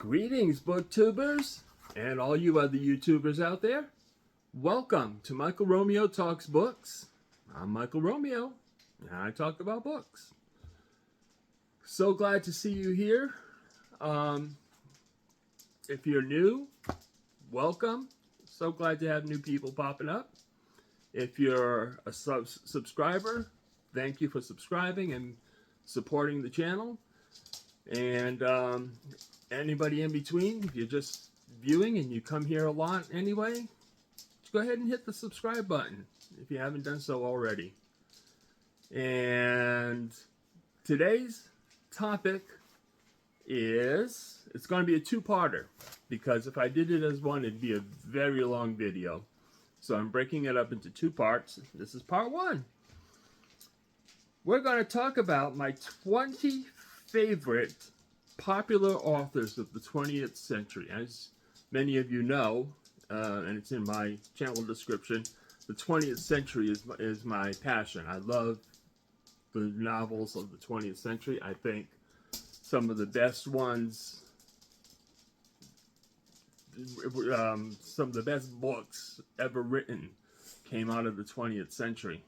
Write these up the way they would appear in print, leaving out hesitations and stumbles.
Greetings, booktubers, and all you other YouTubers out there. Welcome to Michael Romeo Talks Books. I'm Michael Romeo, and I talk about books. So glad to see you here. If you're new, welcome. So glad to have new people popping up. If you're a subscriber, thank you for subscribing and supporting the channel. And anybody in between, if you're just viewing and you come here a lot anyway, go ahead and hit the subscribe button if you haven't done so already. And today's topic is, it's going to be a two-parter, because if I did it as one, it'd be a very long video. So I'm breaking it up into two parts. This is part one. We're going to talk about my 20 favorite popular authors of the 20th century. As many of you know, and it's in my channel description, the 20th century is my passion. I love the novels of the 20th century. I think some of the best ones, some of the best books ever written came out of the 20th century.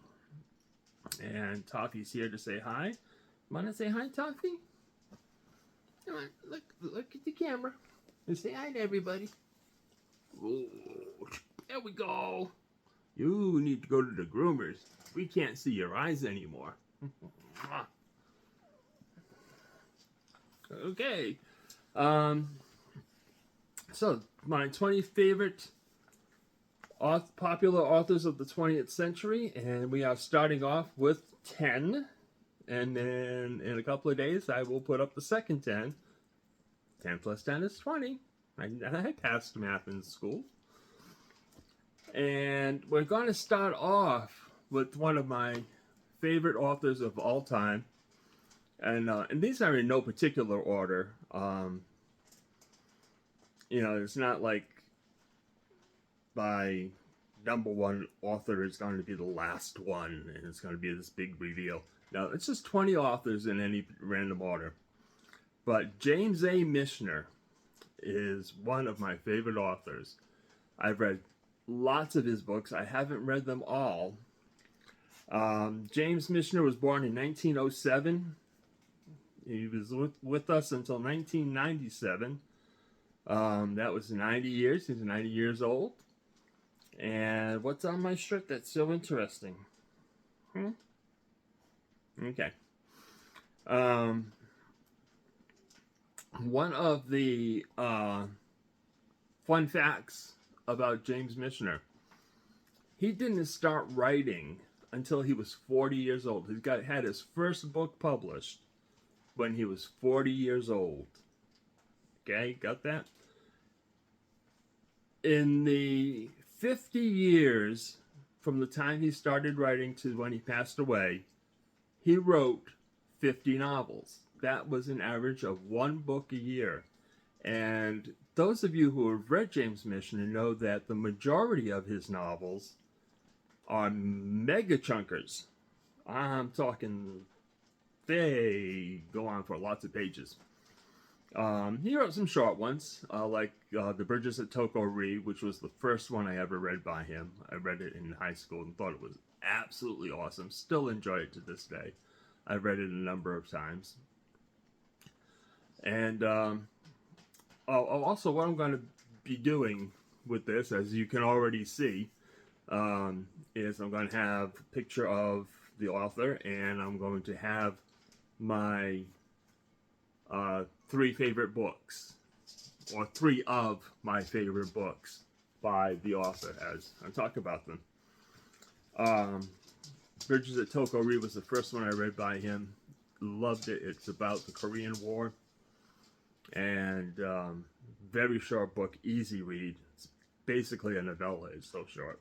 And Toffee's here to say hi. Want to say hi, Toffee? Come on, look at the camera and say hi to everybody. Ooh, there we go. You need to go to the groomers. We can't see your eyes anymore. Okay. So, my 20 favorite popular authors of the 20th century, and we are starting off with 10. And then in a couple of days, I will put up the second 10. 10 plus 10 is 20. I passed math in school. And we're going to start off with one of my favorite authors of all time. And these are in no particular order. You know, it's not like my number one author is going to be the last one and it's going to be this big reveal. No, it's just 20 authors in any random order. But James A. Michener is one of my favorite authors. I've read lots of his books. I haven't read them all. James Michener was born in 1907. He was with us until 1997. That was 90 years. He's 90 years old. And what's on my shirt that's so interesting? Okay. One of the fun facts about James Michener, he didn't start writing until he was 40 years old. He had his first book published when he was 40 years old. Okay, got that? In the 50 years from the time he started writing to when he passed away, he wrote 50 novels. That was an average of one book a year. And those of you who have read James Michener know that the majority of his novels are mega chunkers. I'm talking, they go on for lots of pages. He wrote some short ones, like The Bridges at Toko-Ri, which was the first one I ever read by him. I read it in high school and thought it was absolutely awesome. Still enjoy it to this day. I've read it a number of times. And also what I'm going to be doing with this, as you can already see, is I'm going to have a picture of the author, and I'm going to have my 3 favorite books, or 3 of my favorite books by the author, as I talk about them. Bridges at Toko-Ri was the first one I read by him. Loved it. It's about the Korean War. And very short book, easy read. It's basically a novella. It's so short.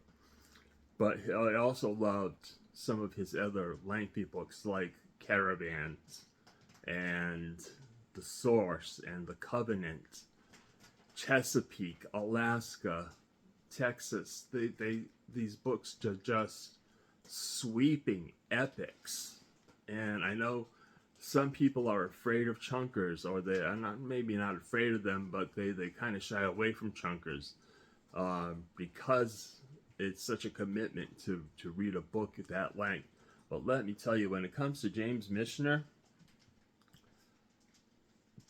But I also loved some of his other lengthy books, like Caravans and The Source and The Covenant, Chesapeake, Alaska, Texas. These books are just sweeping epics. And I know some people are afraid of chunkers, or they are not, maybe not afraid of them, but they kind of shy away from chunkers because it's such a commitment to read a book at that length. But let me tell you, when it comes to James Michener,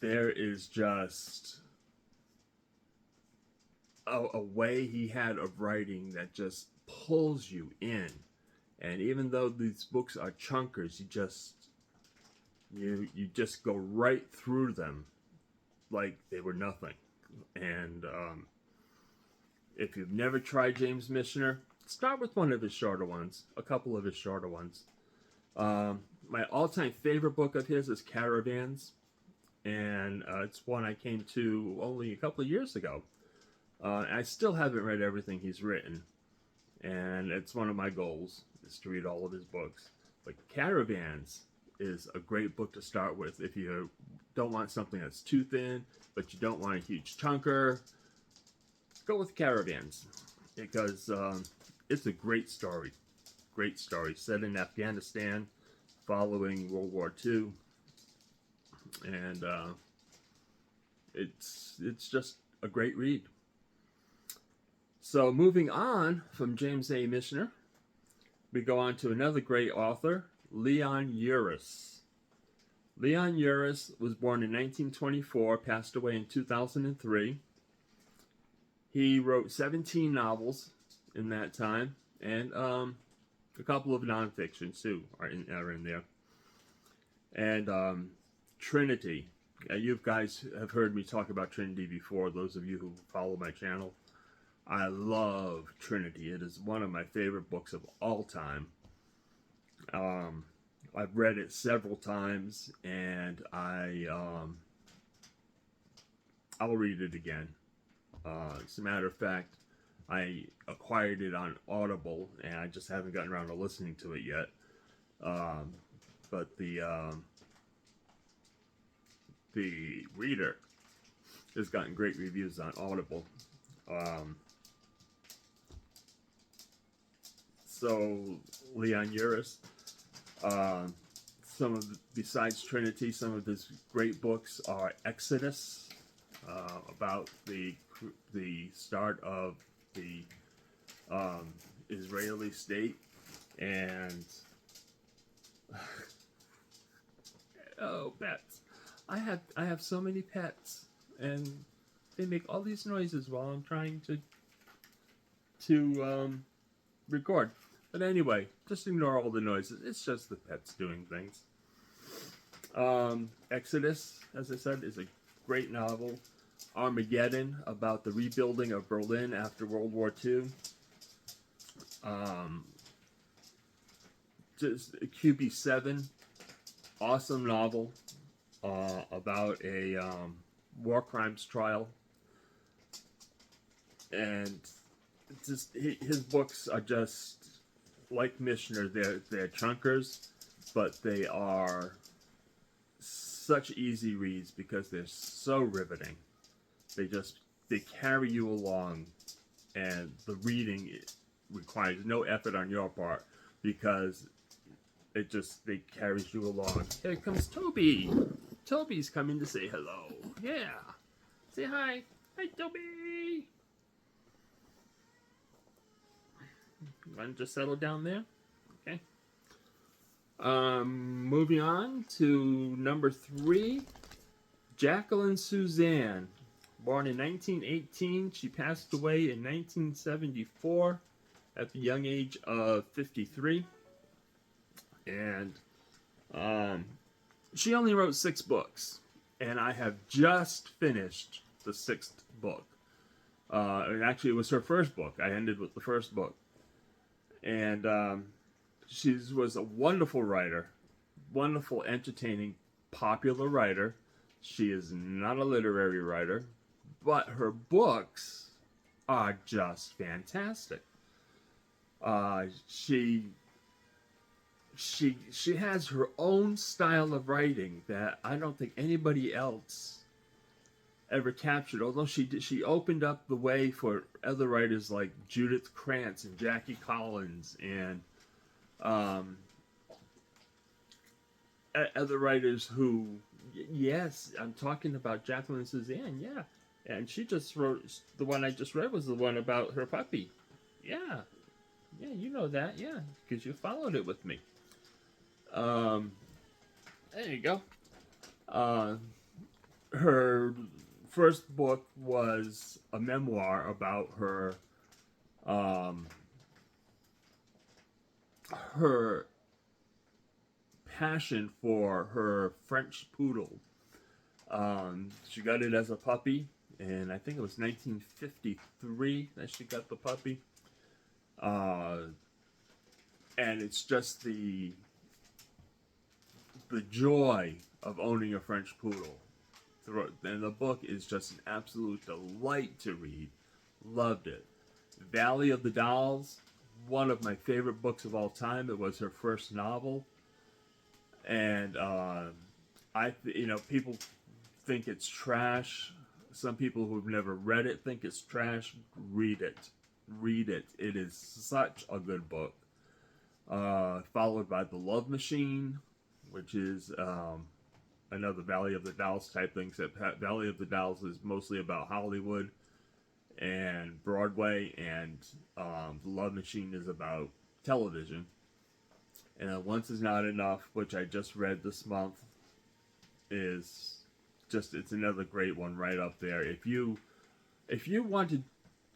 there is just a way he had of writing that just pulls you in. And even though these books are chunkers, you just go right through them like they were nothing. And if you've never tried James Michener, start with one of his shorter ones, a couple of his shorter ones. My all-time favorite book of his is Caravans, and it's one I came to only a couple of years ago. I still haven't read everything he's written, and it's one of my goals, is to read all of his books. But Caravans is a great book to start with if you don't want something that's too thin, but you don't want a huge chunker. Go with Caravans, because it's a great story. Great story, set in Afghanistan following World War II. And it's just a great read. So moving on from James A. Michener, we go on to another great author, Leon Urus. Leon Urus was born in 1924, passed away in 2003. He wrote 17 novels in that time, and a couple of nonfictions too are in there. And Trinity. You guys have heard me talk about Trinity before, those of you who follow my channel. I love Trinity. It is one of my favorite books of all time. I've read it several times, and I'll read it again. As a matter of fact, I acquired it on Audible, and I just haven't gotten around to listening to it yet. But the reader has gotten great reviews on Audible. So Leon Urus, besides Trinity, some of his great books are Exodus, about the start of the Israeli state, and oh, pets. I have so many pets, and they make all these noises while I'm trying to record. But anyway, just ignore all the noises. It's just the pets doing things. Exodus, as I said, is a great novel. Armageddon, about the rebuilding of Berlin after World War II. Just QB7, awesome novel about a war crimes trial. And just his books are just like Michener. They're chunkers, but they are such easy reads because they're so riveting. They carry you along, and the reading requires no effort on your part because it carries you along. Here comes Toby. Toby's coming to say hello. Yeah. Say hi. Hi, Toby. You want to just settle down there? Okay. Moving on to number 3, Jacqueline Suzanne. Born in 1918, she passed away in 1974 at the young age of 53. And she only wrote 6 books, and I have just finished the 6th book. Actually, it was her first book. I ended with the first book. And she was a wonderful writer, wonderful, entertaining, popular writer. She is not a literary writer, but her books are just fantastic. She has her own style of writing that I don't think anybody else ever captured. Although she opened up the way for other writers like Judith Krantz and Jackie Collins and other writers who, yes, I'm talking about Jacqueline Suzanne, yeah. And she just wrote, the one I just read was the one about her puppy. Yeah, yeah, you know that, yeah, because you followed it with me. Um, there you go. Uh, her first book was a memoir about um, her passion for her French poodle. She got it as a puppy, and I think it was 1953 that she got the puppy. Uh, and it's just the joy of owning a French poodle. And the book is just an absolute delight to read. Loved it. Valley of the Dolls, one of my favorite books of all time. It was her first novel, and people think it's trash. Some people who've never read it think it's trash. Read it. Read it. It is such a good book. Followed by The Love Machine, which is another Valley of the Dolls type thing, except Valley of the Dolls is mostly about Hollywood and Broadway, and The Love Machine is about television. And Once Is Not Enough, which I just read this month, is just, it's another great one right up there. If you wanted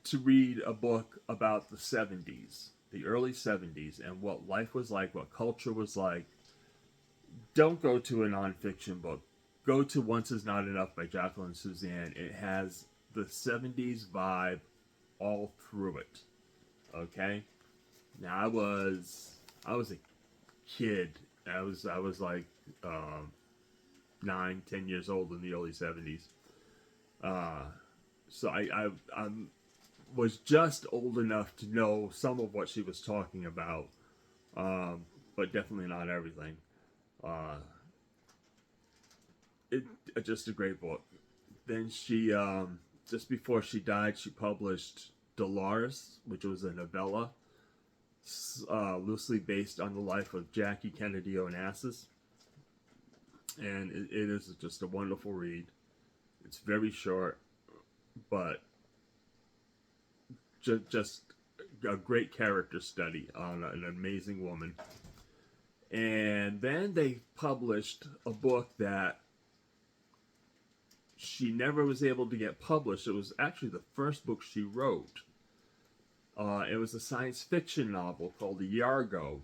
to read a book about the 70s, the early 70s, and what life was like, what culture was like, don't go to a nonfiction book. Go to Once Is Not Enough by Jacqueline Suzanne. It has the 70s vibe all through it. Okay? Now I was a kid. I was like 9, 10 years old in the early 70s. So I was just old enough to know some of what she was talking about, but definitely not everything. It just a great book. Then she, just before she died, she published Dolores, which was a novella, loosely based on the life of Jackie Kennedy Onassis, and it is just a wonderful read. It's very short, but just a great character study on an amazing woman. And then they published a book that she never was able to get published. It was actually the first book she wrote. It was a science fiction novel called Yargo.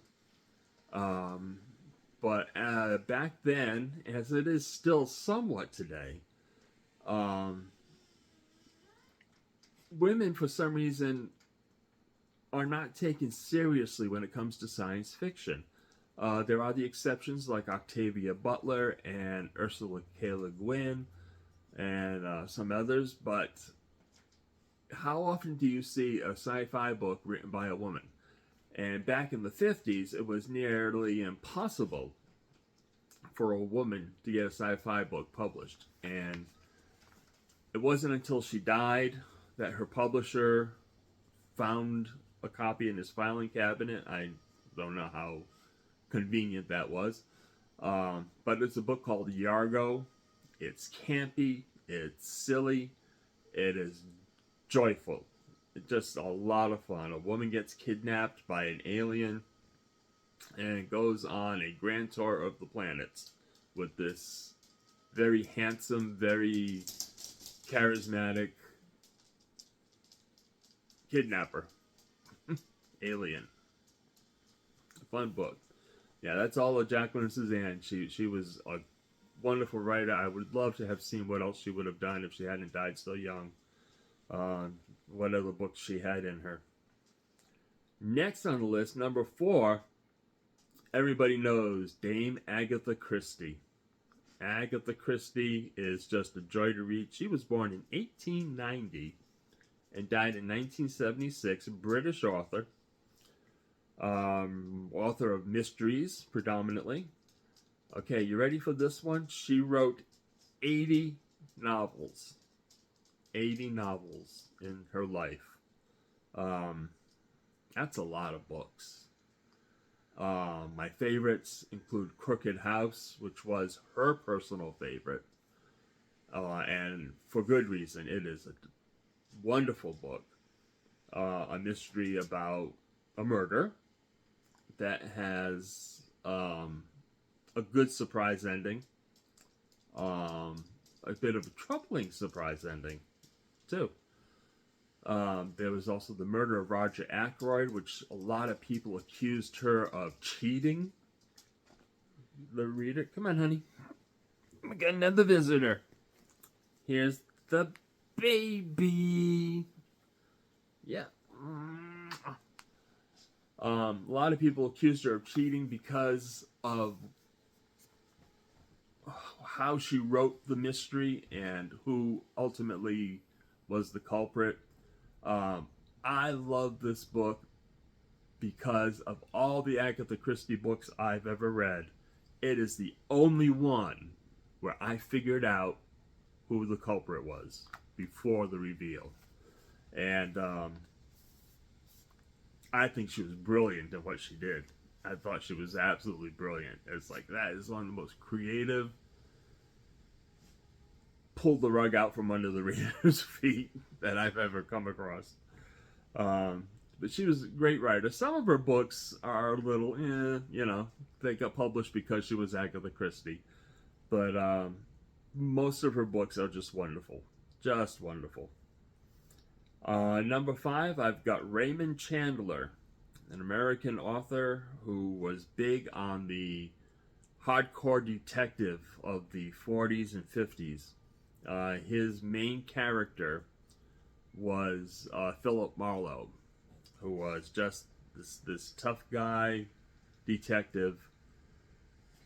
But back then, as it is still somewhat today, women, for some reason, are not taken seriously when it comes to science fiction. There are the exceptions like Octavia Butler and Ursula K. Le Guin and some others, but how often do you see a sci-fi book written by a woman? And back in the 50s, it was nearly impossible for a woman to get a sci-fi book published. And it wasn't until she died that her publisher found a copy in his filing cabinet. I don't know how convenient that was. But it's a book called Yargo. It's campy. It's silly. It is joyful. It's just a lot of fun. A woman gets kidnapped by an alien and goes on a grand tour of the planets with this very handsome, very charismatic kidnapper. Alien. A fun book. Yeah, that's all of Jacqueline Suzanne. She was a wonderful writer. I would love to have seen what else she would have done if she hadn't died so young. What other books she had in her. Next on the list, number 4, everybody knows Dame Agatha Christie. Agatha Christie is just a joy to read. She was born in 1890 and died in 1976, a British author. Author of mysteries, predominantly. Okay, you ready for this one? She wrote 80 novels. 80 novels in her life. That's a lot of books. My favorites include Crooked House, which was her personal favorite, and for good reason. It is a wonderful book, a mystery about a murder that has a good surprise ending, a bit of a troubling surprise ending, too. There was also the murder of Roger Ackroyd, which a lot of people accused her of cheating. The reader, come on, honey. We got another visitor. Here's the baby. Yeah. A lot of people accused her of cheating because of how she wrote the mystery and who ultimately was the culprit. I love this book because of all the Agatha Christie books I've ever read. It is the only one where I figured out who the culprit was before the reveal. And I think she was brilliant at what she did. I thought she was absolutely brilliant. It's like, that is one of the most creative, pulled the rug out from under the reader's feet that I've ever come across. But she was a great writer. Some of her books are a little, they got published because she was Agatha Christie. But most of her books are just wonderful. Just wonderful. Number 5, I've got Raymond Chandler, an American author who was big on the hardcore detective of the 40s and 50s. His main character was Philip Marlowe, who was just this tough guy detective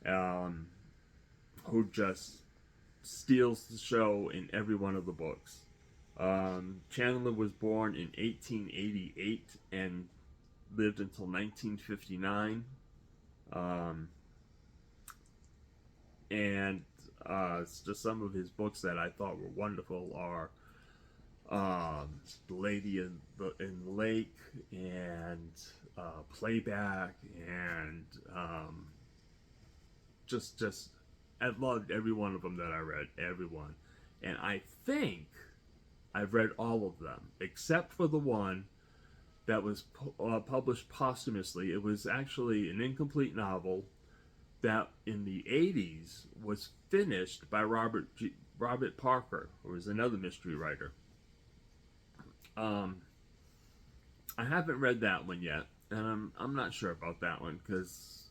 who just steals the show in every one of the books. Chandler was born in 1888 and lived until 1959. And just some of his books that I thought were wonderful are The Lady in the Lake and Playback, and just I loved every one of them that I read, everyone. And I think I've read all of them except for the one that was published posthumously. It was actually an incomplete novel that in the 80s was finished by Robert Parker, who was another mystery writer. I haven't read that one yet, and I'm not sure about that one because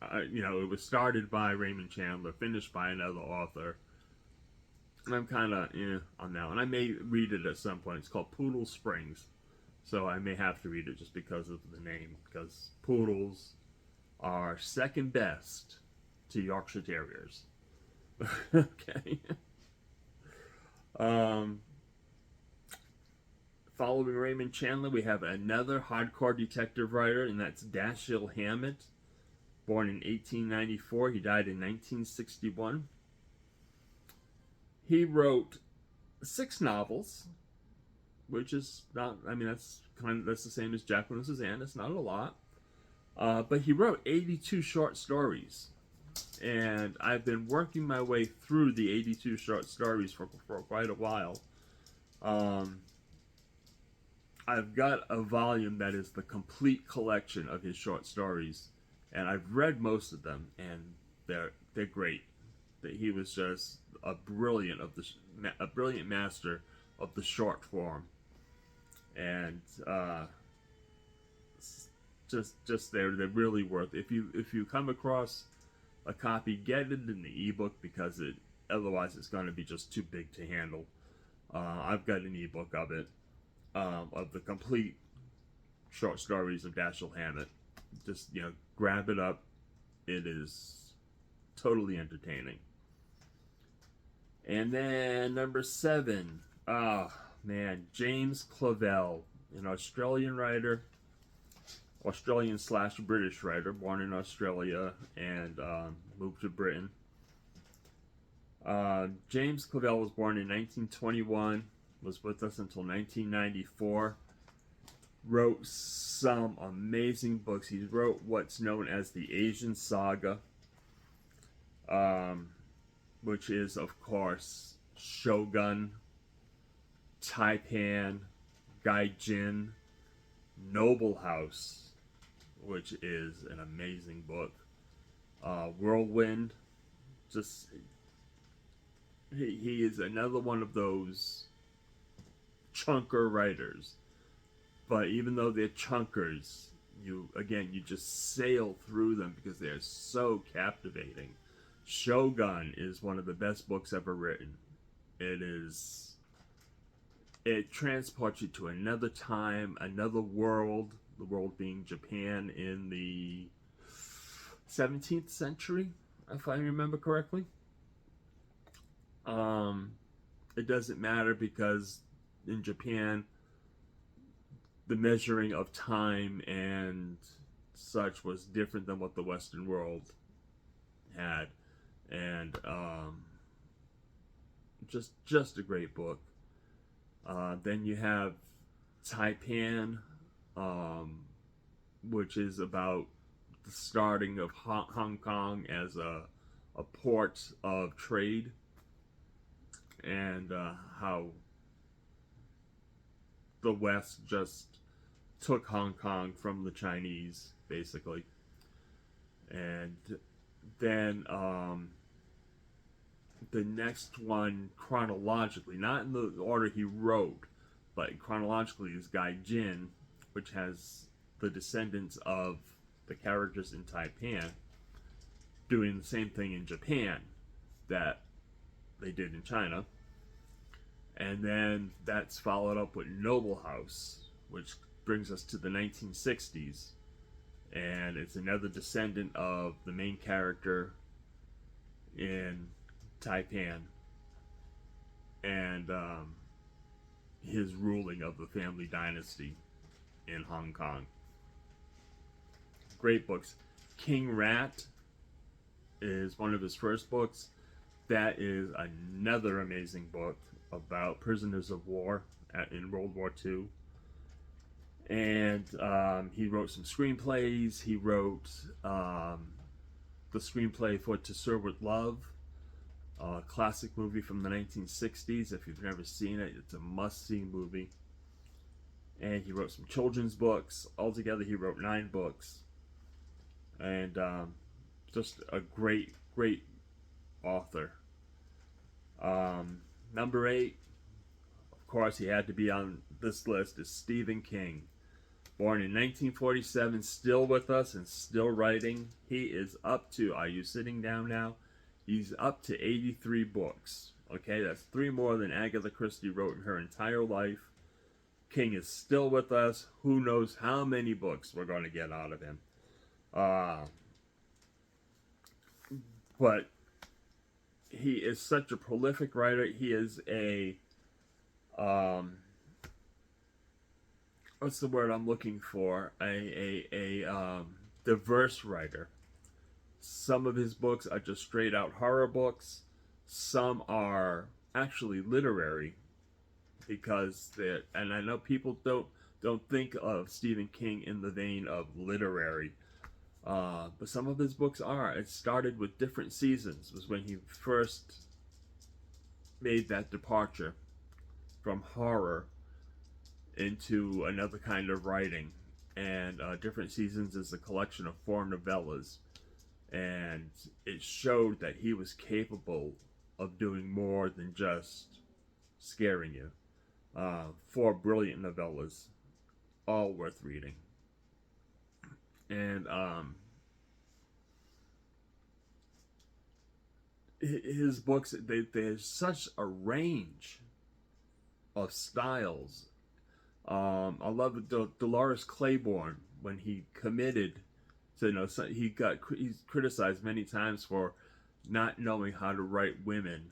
it was started by Raymond Chandler, finished by another author, and I'm kind of on that one. I may read it at some point. It's called Poodle Springs, so I may have to read it just because of the name, because poodles are second best to Yorkshire Terriers. Okay. Following Raymond Chandler, we have another hardcore detective writer, and that's Dashiell Hammett, born in 1894. He died in 1961. He wrote 6 novels, which is not, that's the same as Jacqueline Suzanne. It's not a lot. But he wrote 82 short stories, and I've been working my way through the 82 short stories for quite a while. I've got a volume that is the complete collection of his short stories, and I've read most of them, and they're great. He was just a brilliant master of the short form, and they're really worth it. If you come across a copy, get it in the ebook because otherwise it's going to be just too big to handle. I've got an ebook of it, of the complete short stories of Dashiell Hammett. Just grab it up. It is totally entertaining. And then number 7, James Clavell, an Australian writer. Australian/British writer, born in Australia and moved to Britain. James Clavell was born in 1921, was with us until 1994. wrote some amazing books. He wrote what's known as the Asian Saga, which is, of course, Shogun, Taipan, Gaijin, Noble House, which is an amazing book. Whirlwind, just he is another one of those chunker writers. But even though they're chunkers, you just sail through them because they're so captivating. Shogun is one of the best books ever written. It transports you to another time, another world, the world being Japan in the 17th century, if I remember correctly. It doesn't matter because in Japan, the measuring of time and such was different than what the Western world had. And just a great book. Then you have Taipan, which is about the starting of Hong Kong as a port of trade, and how the West just took Hong Kong from the Chinese, basically. And then the next one, chronologically, not in the order he wrote, but chronologically, is Gaijin, which has the descendants of the characters in Taipan doing the same thing in Japan that they did in China. And then that's followed up with Noble House, which brings us to the 1960s. And it's another descendant of the main character in Taipan and his ruling of the family dynasty in Hong Kong. Great books. King Rat is one of his first books. That is another amazing book about prisoners of war in World War II. And he wrote some screenplays. He wrote the screenplay for To Serve With Love, a classic movie from the 1960s. If you've never seen it, it's a must-see movie. And he wrote some children's books. Altogether, he wrote 9 books. And just a great, great author. Number 8, of course, he had to be on this list, is Stephen King. Born in 1947, still with us and still writing. He is up to, are you sitting down now? He's up to 83 books. Okay, that's 3 more than Agatha Christie wrote in her entire life. King is still with us. Who knows how many books we're going to get out of him. But he is such a prolific writer. He is a what's the word I'm looking for? A diverse writer. Some of his books are just straight out horror books. Some are actually literary, because they're, and I know people don't think of Stephen King in the vein of literary. But some of his books are. It started with Different Seasons, was when he first made that departure from horror into another kind of writing. And Different Seasons is a collection of 4 novellas. And it showed that he was capable of doing more than just scaring you. 4 brilliant novellas, all worth reading. And his books, there's such a range of styles. I love Dolores Claiborne, when he committed to, he's criticized many times for not knowing how to write women.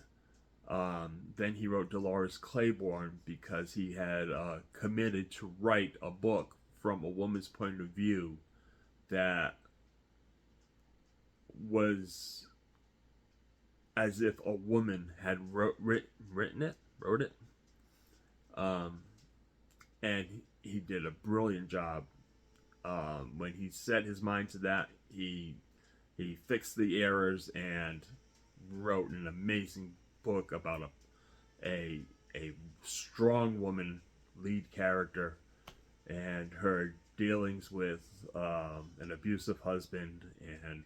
Then he wrote Dolores Claiborne because he had committed to write a book from a woman's point of view that was as if a woman had wrote it. And he did a brilliant job. When he set his mind to that, he fixed the errors and wrote an amazing book about a strong woman lead character and her dealings with an abusive husband and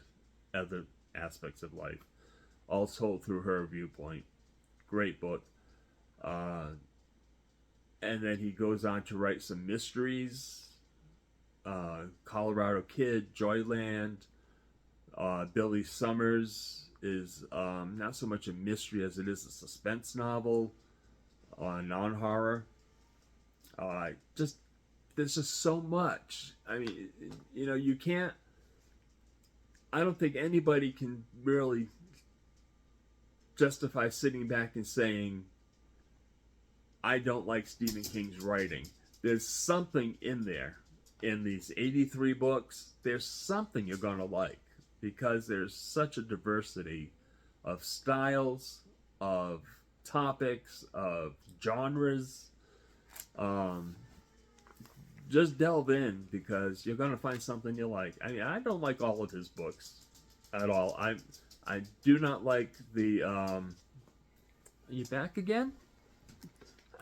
other aspects of life, all told through her viewpoint. Great book. And then he goes on to write some mysteries. Colorado Kid, Joyland, Billy Summers is not so much a mystery as it is a suspense novel, non-horror. There's just so much. I mean, you can't. I don't think anybody can really justify sitting back and saying, I don't like Stephen King's writing. There's something in there. In these 83 books, there's something you're going to like, because there's such a diversity of styles, of topics, of genres. Just delve in, because you're going to find something you like. I mean, I don't like all of his books at all. I do not like the... Are you back again?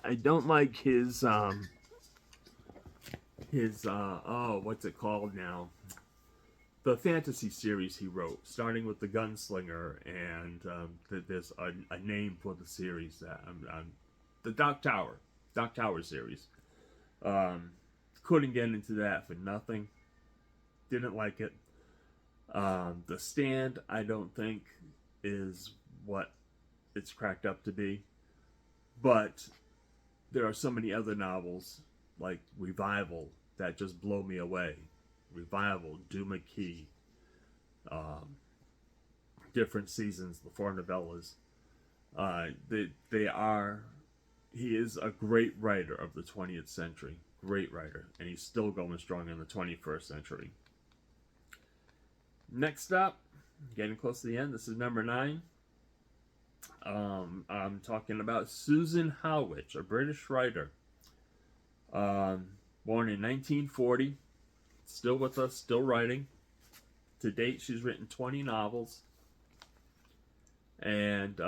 I don't like his what's it called now? The fantasy series he wrote, starting with The Gunslinger, and there's a name for the series that the Dark Tower series. Couldn't get into that for nothing. Didn't like it. The Stand, I don't think, is what it's cracked up to be. But there are so many other novels, like Revival, that just blow me away. Revival, Do McKee, Different Seasons, the four novellas. He is a great writer of the 20th century. Great writer. And he's still going strong in the 21st century. Next up, getting close to the end, this is number 9. I'm talking about Susan Howitch, a British writer. Born in 1940. Still with us, still writing. To date, she's written 20 novels. And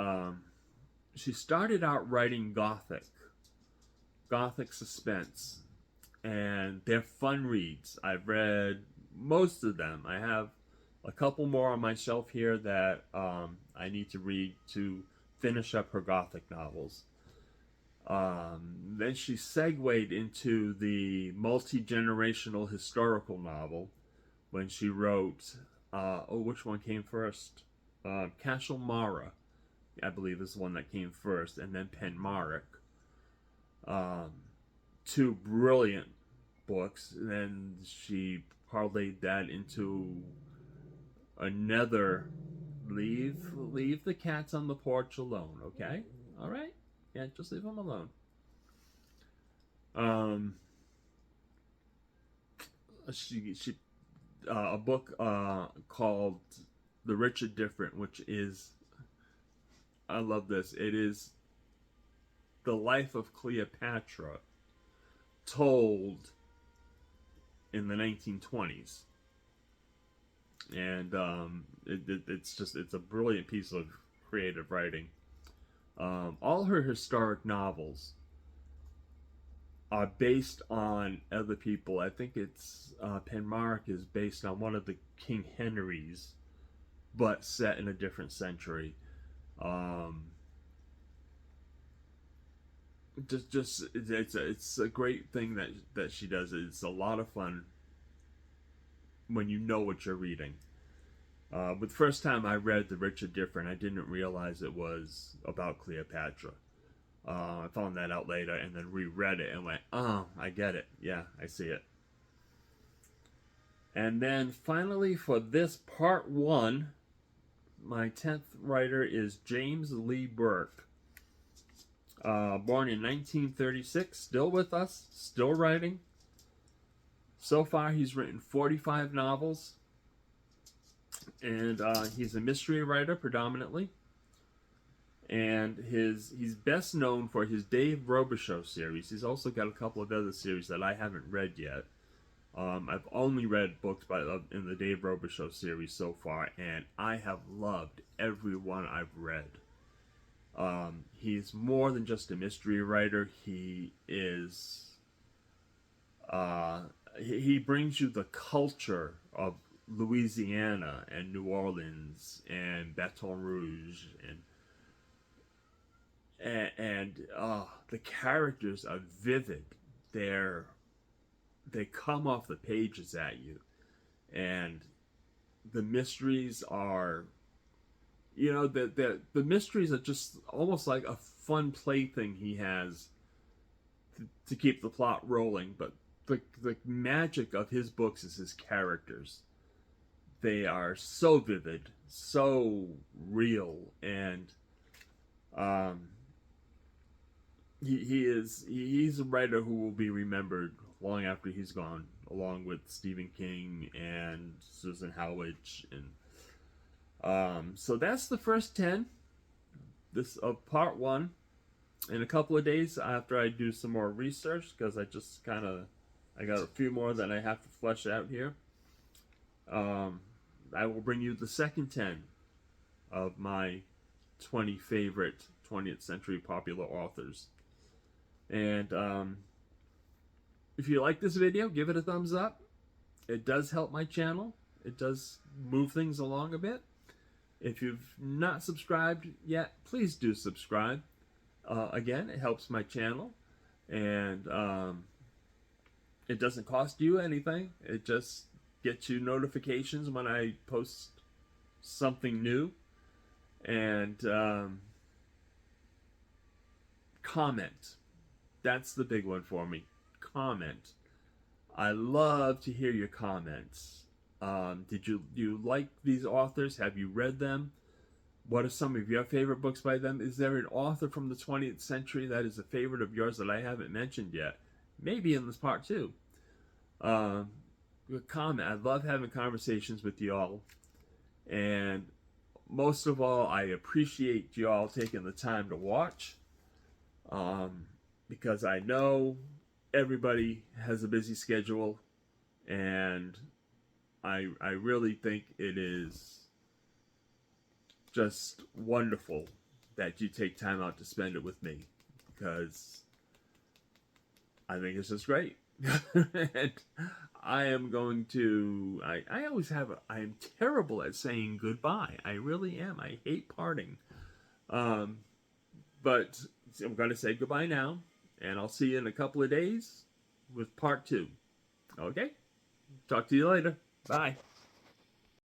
she started out writing Gothic suspense. And they're fun reads. I've read most of them. I have a couple more on my shelf here that I need to read to finish up her Gothic novels. Then she segued into the multi-generational historical novel when she wrote, which one came first? Cashel Mara, I believe, is the one that came first, and then Penmarek. 2 brilliant books. And then she parlayed that into another leave the cats on the porch alone, okay? All right? Yeah, just leave them alone. A book called The Rich and Different, which is, I love this. It is the life of Cleopatra told in the 1920s. And it's a brilliant piece of creative writing. All her historic novels are based on other people. I think it's Penmarek is based on one of the King Henrys, but set in a different century. It's a great thing that she does. It's a lot of fun when you know what you're reading. But the first time I read The Rich and Different, I didn't realize it was about Cleopatra. I found that out later and then reread it and went, oh, I get it. Yeah, I see it. And then finally for this part 1, my 10th writer is James Lee Burke. Born in 1936, still with us, still writing. So far he's written 45 novels. And he's a mystery writer predominantly. And he's best known for his Dave Robichaux series. He's also got a couple of other series that I haven't read yet. I've only read books in the Dave Robichaux series so far, and I have loved every one I've read. He's more than just a mystery writer. He is. He brings you the culture of Louisiana and New Orleans and Baton Rouge and the characters are vivid. They come off the pages at you, and the mysteries are, the mysteries are just almost like a fun plaything he has to keep the plot rolling. But the magic of his books is his characters. They are so vivid, so real, and he's a writer who will be remembered long after he's gone, along with Stephen King and Susan Howage. And so that's the first 10 of part 1. In a couple of days, after I do some more research, because I got a few more that I have to flesh out here, I will bring you the second 10 of my 20 favorite 20th century popular authors. And if you like this video, give it a thumbs up. It does help my channel. It does move things along a bit. If you've not subscribed yet, please do subscribe. Again, it helps my channel, and it doesn't cost you anything. It just gets you notifications when I post something new. And comment. That's the big one for me. Comment. I love to hear your comments. Did you like these authors? Have you read them? What are some of your favorite books by them? Is there an author from the 20th century that is a favorite of yours that I haven't mentioned yet? Maybe in this part 2. Comment. I love having conversations with y'all. And most of all, I appreciate y'all taking the time to watch. Because I know everybody has a busy schedule, and I really think it is just wonderful that you take time out to spend it with me, because I think it's just great. And I am going to, I always have, I am terrible at saying goodbye. I really am. I hate parting. But I'm going to say goodbye now, and I'll see you in a couple of days with part 2. Okay? Talk to you later. Bye.